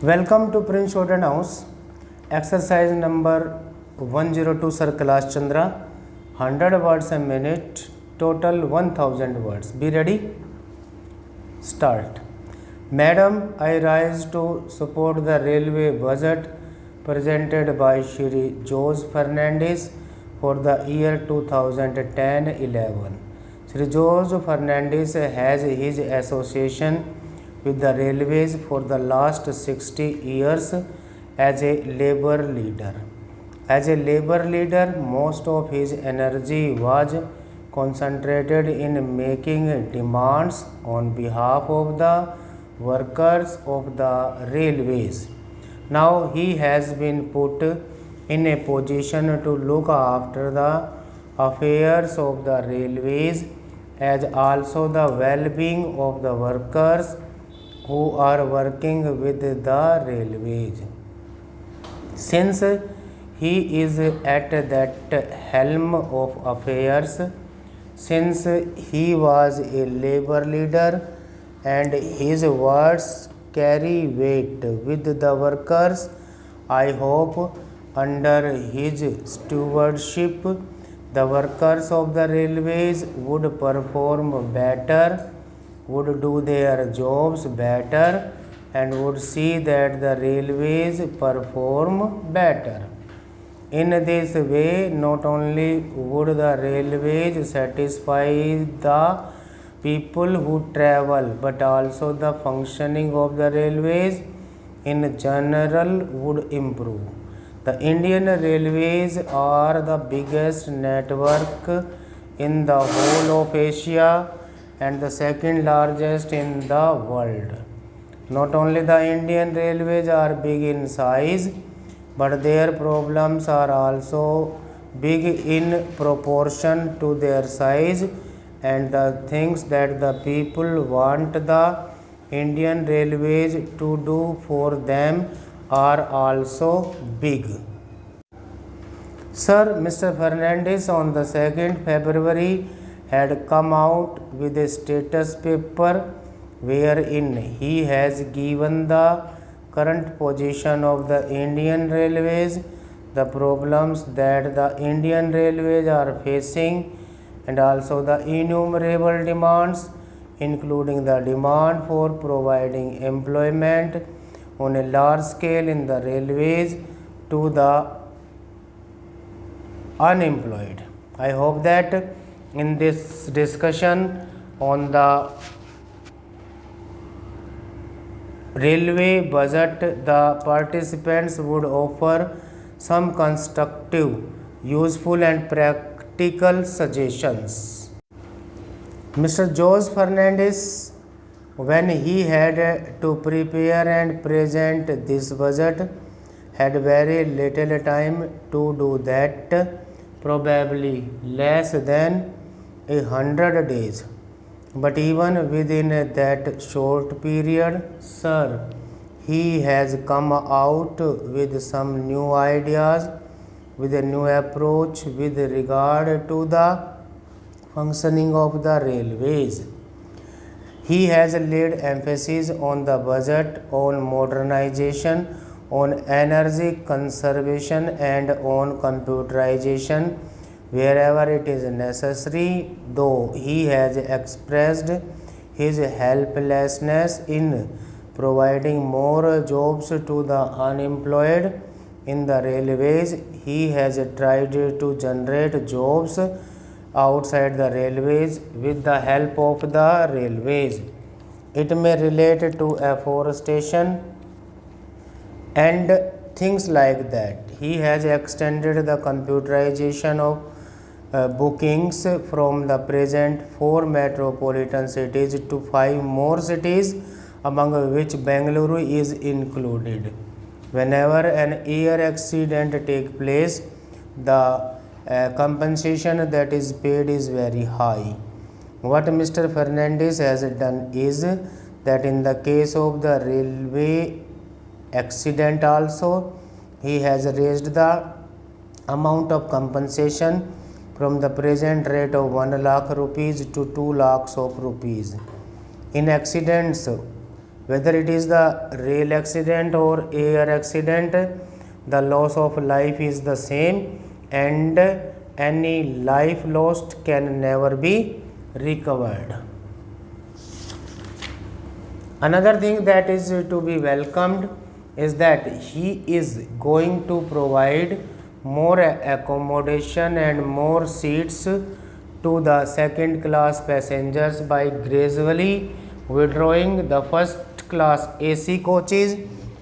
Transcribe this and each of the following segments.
Welcome to Prince Jordan House. Exercise number 102, Sir Kailash Chandra. 100 words a minute, total 1000 words. Be ready? Start. Madam, I rise to support the railway budget presented by Shri Jose Fernandez for the year 2010-11. Shri Jose Fernandez has his association with the railways for the last 60 years as a labor leader. As a labor leader, most of his energy was concentrated in making demands on behalf of the workers of the railways. Now he has been put in a position to look after the affairs of the railways as also the well-being of the workers who are working with the railways. Since he is at that helm of affairs, since he was a labor leader and his words carry weight with the workers, I hope under his stewardship the workers of the railways would perform better, would do their jobs better, and would see that the railways perform better. In this way, not only would the railways satisfy the people who travel, but also the functioning of the railways in general would improve. The Indian Railways are the biggest network in the whole of Asia and the second largest in the world. Not only the Indian Railways are big in size, but their problems are also big in proportion to their size, and the things that the people want the Indian Railways to do for them are also big. Sir, Mr. Fernandez on the 2nd February had come out with a status paper wherein he has given the current position of the Indian Railways, the problems that the Indian Railways are facing, and also the innumerable demands, including the demand for providing employment on a large scale in the railways to the unemployed. I hope that in this discussion on the railway budget, the participants would offer some constructive, useful and practical suggestions. Mr. Jose Fernandez, when he had to prepare and present this budget, had very little time to do that, probably less than 100 days. But even within that short period, sir, he has come out with some new ideas, with a new approach with regard to the functioning of the railways. He has laid emphasis on the budget, on modernization, on energy conservation, and on computerization wherever it is necessary, though he has expressed his helplessness in providing more jobs to the unemployed in the railways. He has tried to generate jobs outside the railways with the help of the railways. It may relate to afforestation and things like that. He has extended the computerization of bookings from the present 4 metropolitan cities to 5 more cities, among which Bengaluru is included. Whenever an air accident takes place, the compensation that is paid is very high. What Mr. Fernandez has done is that in the case of the railway accident also, he has raised the amount of compensation from the present rate of 1 lakh rupees to 2 lakhs of rupees. In accidents whether it is the rail accident or air accident, the loss of life is the same, and any life lost can never be recovered. Another thing that is to be welcomed is that he is going to provide more accommodation and more seats to the second class passengers by gradually withdrawing the first class AC coaches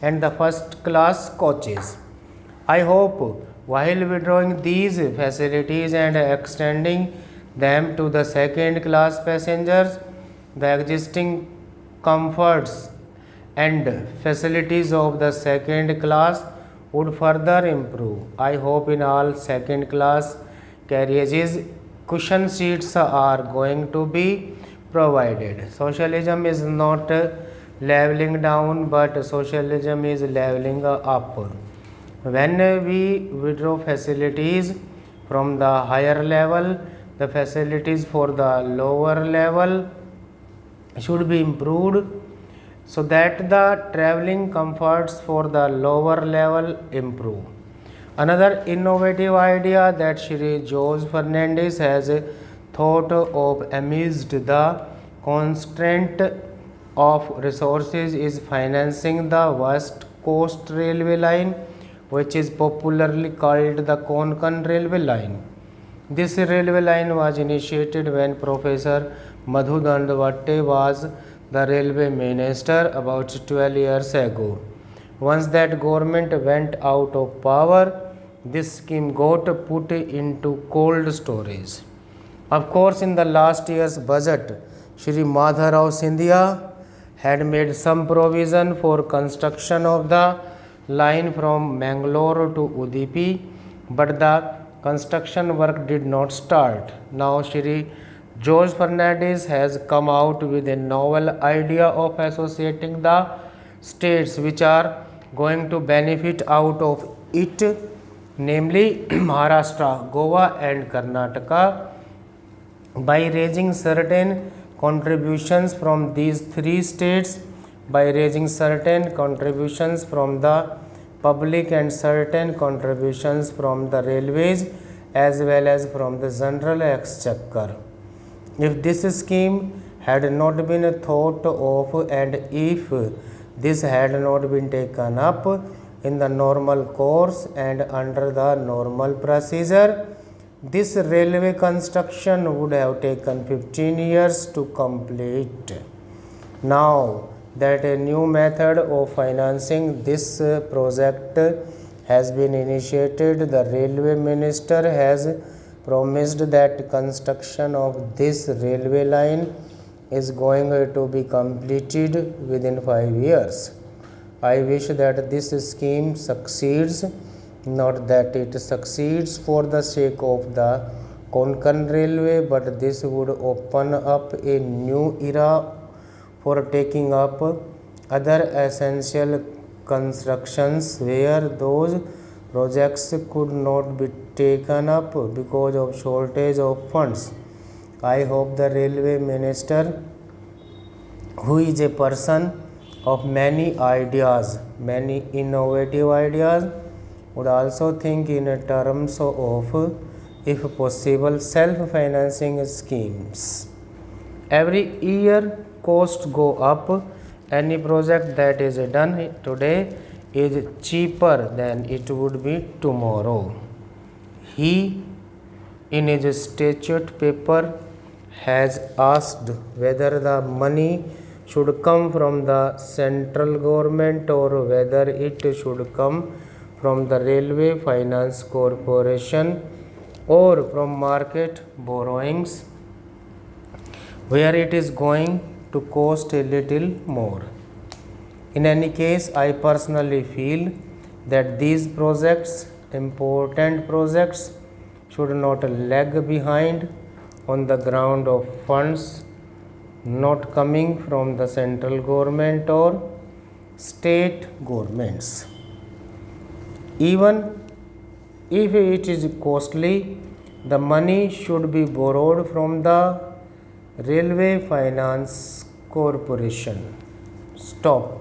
and the first class coaches. I hope while withdrawing these facilities and extending them to the second class passengers, the existing comforts and facilities of the second class would further improve. I hope in all second class carriages cushion seats are going to be provided. Socialism is not leveling down, but socialism is leveling up. When we withdraw facilities from the higher level, the facilities for the lower level should be improved so that the traveling comforts for the lower level improve. Another innovative idea that Shri George Fernandez has thought of amidst the constraint of resources is financing the West Coast Railway line, which is popularly called the Konkan Railway line. This railway line was initiated when Professor Madhu Dandavatte was the railway minister about 12 years ago. Once that government went out of power, this scheme got put into cold storage. Of course, in the last year's budget, Shri Madhavrao Scindia had made some provision for construction of the line from Mangalore to Udupi, but the construction work did not start. Now Shri George Fernandez has come out with a novel idea of associating the states which are going to benefit out of it, namely Maharashtra, Goa and Karnataka, by raising certain contributions from these three states, by raising certain contributions from the public and certain contributions from the railways as well as from the general exchequer. If this scheme had not been thought of and if this had not been taken up in the normal course and under the normal procedure, this railway construction would have taken 15 years to complete. Now that a new method of financing this project has been initiated, the railway minister has promised that construction of this railway line is going to be completed within 5 years. I wish that this scheme succeeds, not that it succeeds for the sake of the Konkan Railway, but this would open up a new era for taking up other essential constructions where those projects could not be taken up because of shortage of funds. I hope the railway minister, who is a person of many ideas, many innovative ideas, would also think in terms of, if possible, self-financing schemes. Every year costs go up. Any project that is done today is cheaper than it would be tomorrow. He, in his statute paper, has asked whether the money should come from the central government or whether it should come from the Railway Finance Corporation or from market borrowings, where it is going to cost a little more. In any case, I personally feel that these projects, important projects, should not lag behind on the ground of funds not coming from the central government or state governments. Even if it is costly, the money should be borrowed from the Railway Finance Corporation. stop.